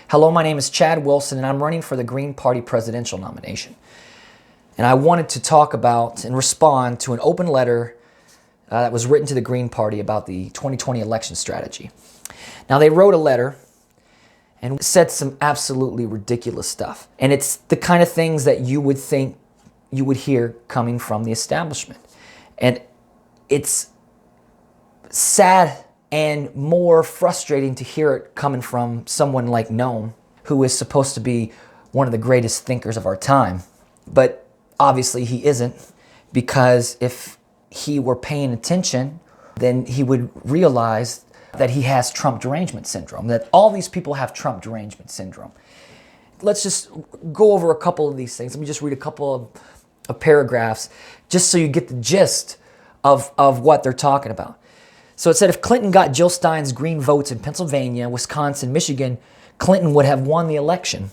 Hello, my name is Chad Wilson, and I'm running for the Green Party presidential nomination. And I wanted to talk about and respond to an open letter that was written to the Green Party about the 2020 election strategy. Now, they wrote a letter and said some absolutely ridiculous stuff. And it's the kind of things that you would think you would hear coming from the establishment. And it's sad and more frustrating to hear it coming from someone like Noam, who is supposed to be one of the greatest thinkers of our time. But obviously he isn't, because if he were paying attention, then he would realize that he has Trump Derangement Syndrome, that all these people have Trump Derangement Syndrome. Let's just go over a couple of these things. Let me just read a couple of paragraphs just so you get the gist of what they're talking about. So it said, if Clinton got Jill Stein's green votes in Pennsylvania, Wisconsin, Michigan, Clinton would have won the election.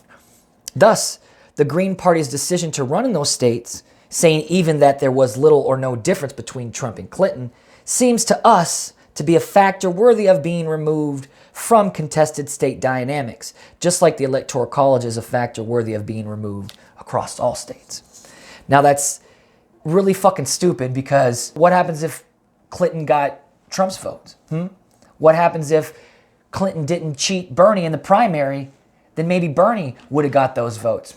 Thus, the Green Party's decision to run in those states, saying even that there was little or no difference between Trump and Clinton, seems to us to be a factor worthy of being removed from contested state dynamics, just like the Electoral College is a factor worthy of being removed across all states. Now that's really fucking stupid, because what happens if Clinton got Trump's votes? What happens if Clinton didn't cheat Bernie in the primary? Then maybe Bernie would have got those votes.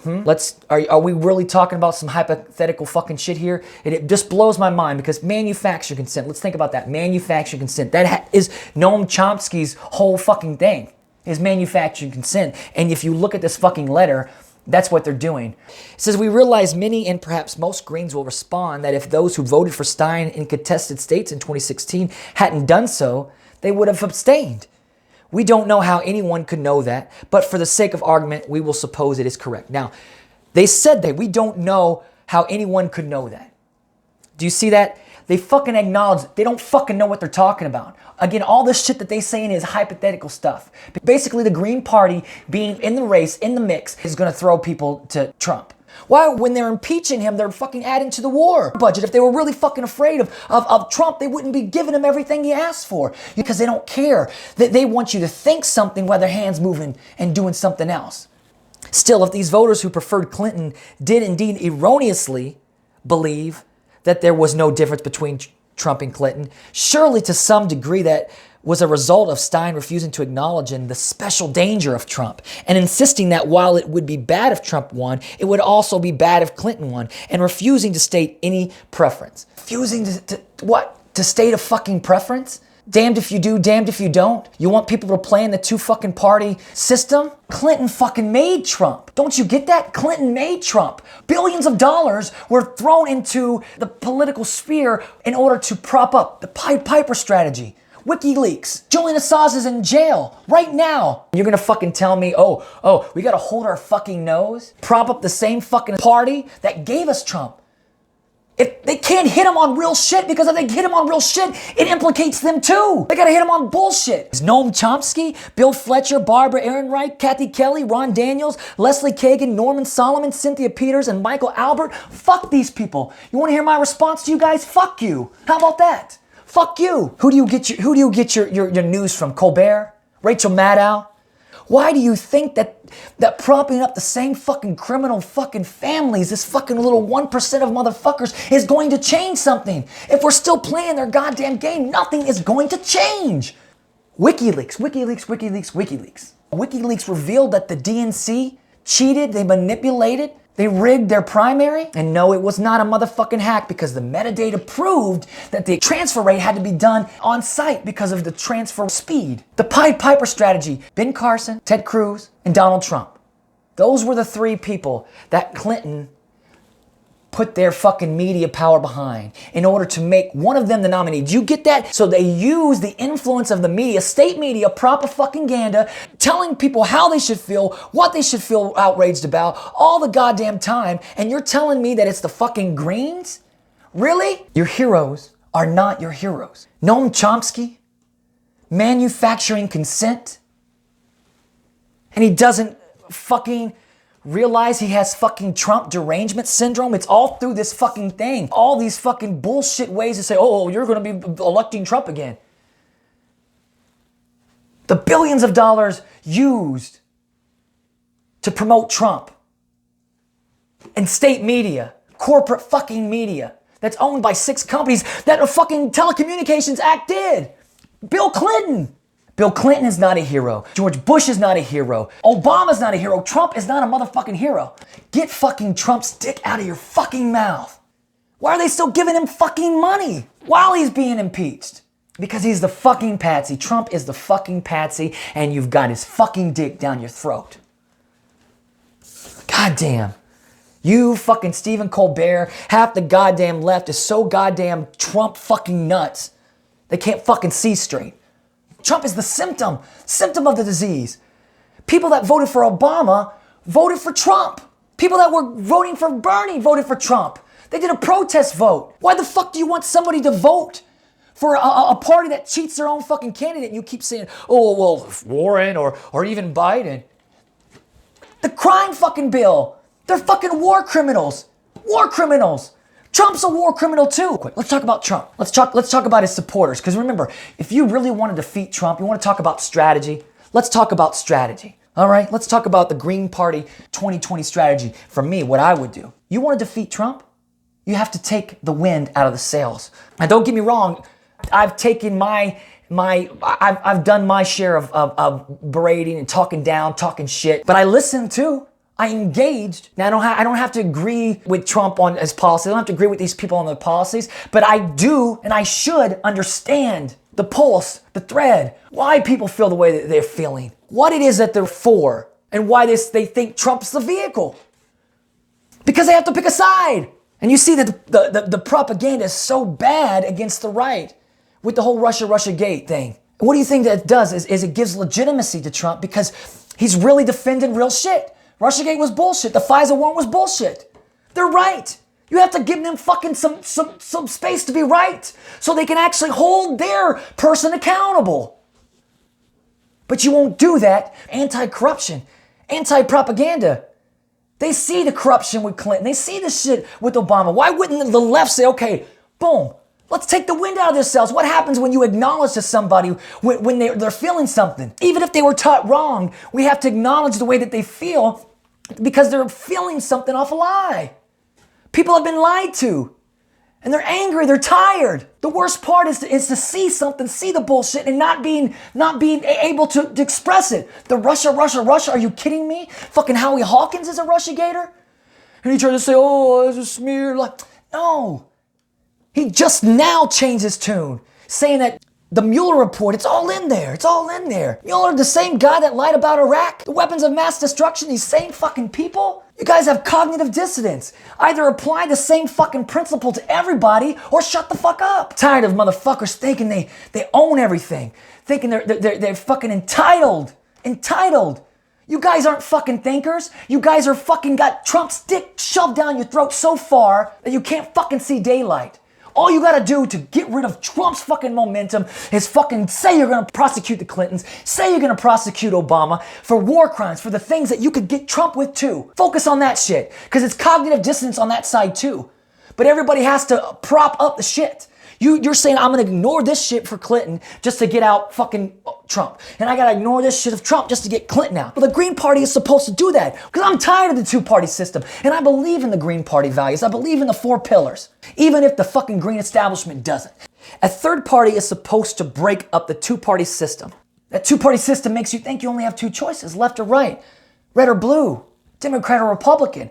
Are we really talking about some hypothetical fucking shit here? It just blows my mind, because manufactured consent, let's think about that. Manufactured consent, that is Noam Chomsky's whole fucking thing, is manufactured consent. And if you look at this fucking letter, that's what they're doing. It says, we realize many and perhaps most Greens will respond that if those who voted for Stein in contested states in 2016 hadn't done so, they would have abstained. We don't know how anyone could know that, but for the sake of argument, we will suppose it is correct. Now, they said that we don't know how anyone could know that. Do you see that? They fucking acknowledge they don't fucking know what they're talking about. Again, all this shit that they saying is hypothetical stuff. Basically, the Green Party being in the race, in the mix, is going to throw people to Trump. Why, when they're impeaching him, they're fucking adding to the war budget. If they were really fucking afraid of Trump, they wouldn't be giving him everything he asked for, because they don't care. They want you to think something while their hands moving and doing something else. Still, if these voters who preferred Clinton did indeed erroneously believe that there was no difference between Trump and Clinton, surely to some degree that was a result of Stein refusing to acknowledge the special danger of Trump, and insisting that while it would be bad if Trump won, it would also be bad if Clinton won, and refusing to state any preference. Refusing to what? To state a fucking preference? Damned if you do, damned if you don't. You want people to play in the two fucking party system? Clinton fucking made Trump. Don't you get that? Clinton made Trump. Billions of dollars were thrown into the political sphere in order to prop up the Pied Piper strategy. WikiLeaks. Julian Assange is in jail right now. You're gonna fucking tell me, oh, we gotta hold our fucking nose? Prop up the same fucking party that gave us Trump. If they can't hit him on real shit, because if they hit him on real shit, it implicates them too. They gotta hit him on bullshit. Is Noam Chomsky, Bill Fletcher, Barbara Ehrenreich, Kathy Kelly, Ron Daniels, Leslie Cagan, Norman Solomon, Cynthia Peters, and Michael Albert? Fuck these people. You wanna hear my response to you guys? Fuck you. How about that? Fuck you. Who do you get your news from? Colbert? Rachel Maddow? Why do you think that propping up the same fucking criminal fucking families, this fucking little 1% of motherfuckers, is going to change something? If we're still playing their goddamn game, nothing is going to change. WikiLeaks. WikiLeaks revealed that the DNC cheated, they manipulated, they rigged their primary. And no, it was not a motherfucking hack, because the metadata proved that the transfer rate had to be done on site because of the transfer speed. The Pied Piper strategy, Ben Carson, Ted Cruz, and Donald Trump. Those were the three people that Clinton put their fucking media power behind in order to make one of them the nominee. Do you get that? So they use the influence of the media, state media, proper fucking ganda, telling people how they should feel, what they should feel outraged about all the goddamn time. And you're telling me that it's the fucking Greens? Really? Your heroes are not your heroes. Noam Chomsky, manufacturing consent, and he doesn't fucking realize he has fucking Trump Derangement Syndrome. It's all through this fucking thing. All these fucking bullshit ways to say, oh, you're going to be electing Trump again. The billions of dollars used to promote Trump. And state media, corporate fucking media, that's owned by 6 companies that a fucking Telecommunications Act did. Bill Clinton. Bill Clinton is not a hero. George Bush is not a hero. Obama's not a hero. Trump is not a motherfucking hero. Get fucking Trump's dick out of your fucking mouth. Why are they still giving him fucking money while he's being impeached? Because he's the fucking patsy. Trump is the fucking patsy, and you've got his fucking dick down your throat. Goddamn. You fucking Stephen Colbert, half the goddamn left is so goddamn Trump fucking nuts. They can't fucking see straight. Trump is the symptom of the disease. People that voted for Obama voted for Trump. People that were voting for Bernie voted for Trump. They did a protest vote. Why the fuck do you want somebody to vote for a party that cheats their own fucking candidate? And you keep saying, oh, well, Warren or even Biden. The crime fucking bill. They're fucking war criminals. War criminals. Trump's a war criminal too. Quick, let's talk about Trump. Let's talk about his supporters. Because remember, if you really want to defeat Trump, you want to talk about strategy, let's talk about strategy. All right? Let's talk about the Green Party 2020 strategy. For me, what I would do. You want to defeat Trump? You have to take the wind out of the sails. Now, don't get me wrong. I've taken I've done my share of berating and talking down, talking shit. But I listened too. I engaged. Now, I don't have to agree with Trump on his policies. I don't have to agree with these people on their policies. But I do, and I should understand the pulse, the thread, why people feel the way that they're feeling, what it is that they're for, and why they think Trump's the vehicle. Because they have to pick a side. And you see that the propaganda is so bad against the right with the whole Russia gate thing. What do you think that does is it gives legitimacy to Trump because he's really defending real shit. Russiagate was bullshit. The FISA warrant was bullshit. They're right. You have to give them fucking some space to be right so they can actually hold their person accountable. But you won't do that. Anti-corruption, anti-propaganda. They see the corruption with Clinton. They see the shit with Obama. Why wouldn't the left say, okay, boom, let's take the wind out of their sails? What happens when you acknowledge to somebody when they're feeling something? Even if they were taught wrong, we have to acknowledge the way that they feel because they're feeling something off a lie. People have been lied to. And they're angry, they're tired. The worst part is to see something, see the bullshit, and not being able to express it. The Russia, are you kidding me? Fucking Howie Hawkins is a Russiagator? And he tried to say, oh, it's a smear. No. He just now changed his tune, saying that the Mueller report, it's all in there. It's all in there. Mueller, the same guy that lied about Iraq, the weapons of mass destruction, these same fucking people. You guys have cognitive dissonance. Either apply the same fucking principle to everybody or shut the fuck up. Tired of motherfuckers thinking they own everything. Thinking they're fucking entitled. Entitled. You guys aren't fucking thinkers. You guys are fucking got Trump's dick shoved down your throat so far that you can't fucking see daylight. All you gotta do to get rid of Trump's fucking momentum is fucking say you're gonna prosecute the Clintons, say you're gonna prosecute Obama for war crimes, for the things that you could get Trump with too. Focus on that shit, because it's cognitive dissonance on that side too. But everybody has to prop up the shit. You're saying I'm gonna ignore this shit for Clinton just to get out fucking Trump. And I gotta ignore this shit of Trump just to get Clinton out. Well, the Green Party is supposed to do that because I'm tired of the two-party system. And I believe in the Green Party values. I believe in the 4 pillars, even if the fucking Green establishment doesn't. A third party is supposed to break up the two-party system. That two-party system makes you think you only have 2 choices, left or right, red or blue, Democrat or Republican.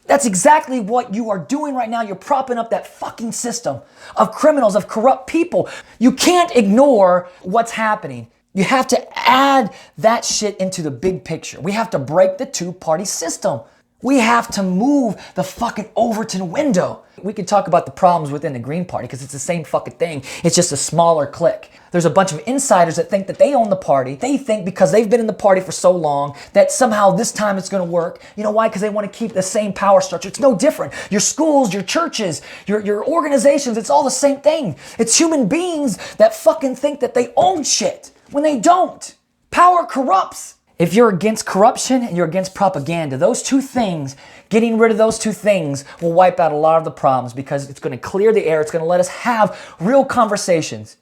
That's exactly what you are doing right now. You're propping up that fucking system of criminals, of corrupt people. You can't ignore what's happening. You have to add that shit into the big picture. We have to break the two-party system. We have to move the fucking Overton window. We can talk about the problems within the Green Party because it's the same fucking thing. It's just a smaller clique. There's a bunch of insiders that think that they own the party. They think because they've been in the party for so long that somehow this time it's going to work. You know why? Because they want to keep the same power structure. It's no different. Your schools, your churches, your organizations, it's all the same thing. It's human beings that fucking think that they own shit when they don't. Power corrupts. If you're against corruption and you're against propaganda, those 2 things, getting rid of those 2 things will wipe out a lot of the problems because it's going to clear the air. It's going to let us have real conversations.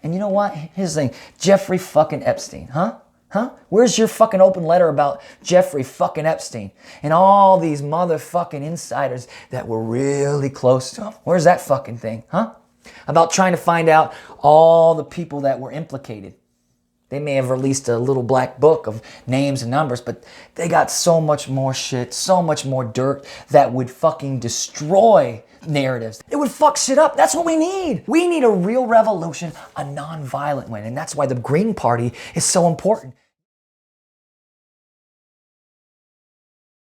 And you know what? Here's the thing. Jeffrey fucking Epstein, huh? Huh? Where's your fucking open letter about Jeffrey fucking Epstein and all these motherfucking insiders that were really close to him? Where's that fucking thing, huh? About trying to find out all the people that were implicated. They may have released a little black book of names and numbers, but they got so much more shit, so much more dirt that would fucking destroy narratives. It would fuck shit up. That's what we need. We need a real revolution, a non-violent one. And that's why the Green Party is so important.